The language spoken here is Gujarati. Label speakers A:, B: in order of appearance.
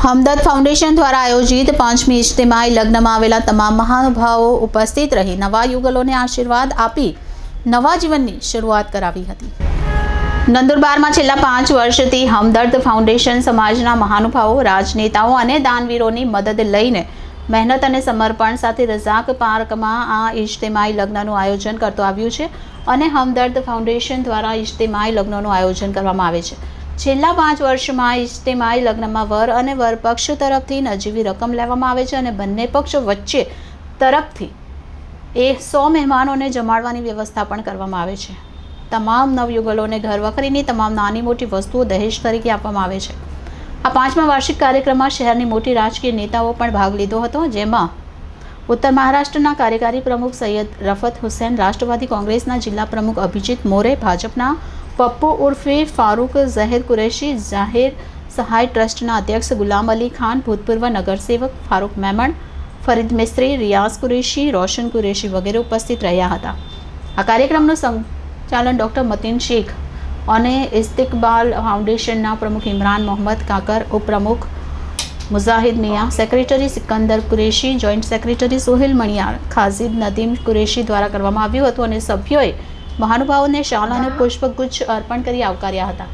A: હમદર્દ ફાઉન્ડેશન દ્વારા આયોજિત 5મી ઇજ્તિમાઈ લગ્નમાં આવેલા તમામ મહાનુભાવો ઉપસ્થિત રહી નવા યુગલોને આશીર્વાદ આપી નવા જીવનની શરૂઆત કરાવી હતી। નંદુરબારમાં છેલ્લા 5 વર્ષથી હમદર્દ ફાઉન્ડેશન સમાજના મહાનુભાવો, રાજનેતાઓ અને દાનવીરોની મદદ લઈને મહેનત અને સમર્પણ સાથે રઝાક પાર્કમાં આ ઇજ્તિમાઈ લગ્નનું આયોજન કરતો આવ્યું છે અને હમદર્દ ફાઉન્ડેશન દ્વારા ઇજ્તિમાઈ લગ્નનું આયોજન કરવામાં આવે છે। છેલ્લા 5 વર્ષમાં ઇજ્તિમાઈ લગ્નમાં વર અને વર પક્ષ તરફથી નજીવી રકમ લેવામાં આવે છે અને બંને પક્ષ વચ્ચે તરફથી 100 મહેમાનોને જમાડવાની વ્યવસ્થા પણ કરવામાં આવે છે। તમામ નવયુગલોને ઘર વખરીની તમામ નાની મોટી વસ્તુઓ દહેજ તરીકે આપવામાં આવે છે। આ 5મા વાર્ષિક કાર્યક્રમમાં શહેરની મોટી રાજકીય નેતાઓ પણ ભાગ લીધો હતો, જેમાં ઉત્તર મહારાષ્ટ્રના કાર્યકારી પ્રમુખ સૈયદ રફત હુસૈન, રાષ્ટ્રવાદી કોંગ્રેસના જિલ્લા પ્રમુખ અભિજીત મોરે, ભાજપના પપ્પુ ઉર્ફે ફારૂક ઝહેર કુરેશી, જાહેર સહાય ટ્રસ્ટના અધ્યક્ષ ગુલામ અલી ખાન, ભૂતપૂર્વ નગરસેવક ફારૂક મેમણ, ફરીદ મિસ્ત્રી, રિયાઝ કુરેશી, રોશન કુરેશી વગેરે ઉપસ્થિત રહ્યા હતા। આ કાર્યક્રમનું સંચાલન ડૉક્ટર મતીન શેખ અને ઇસ્તિકબાલ ફાઉન્ડેશનના પ્રમુખ ઇમરાન મોહમ્મદ કાકર, ઉપપ્રમુખ Mujahid Miya, secretary Sikandar Qureshi, joint secretary Sohil Maniyar, Khazib Nadeem Qureshi દ્વારા કરવામાં આવ્યું હતું અને સભ્યોએ મહાનુભાવોને શાલ અને પુષ્પગુચ્છ અર્પણ કરી આવકાર્યા હતા।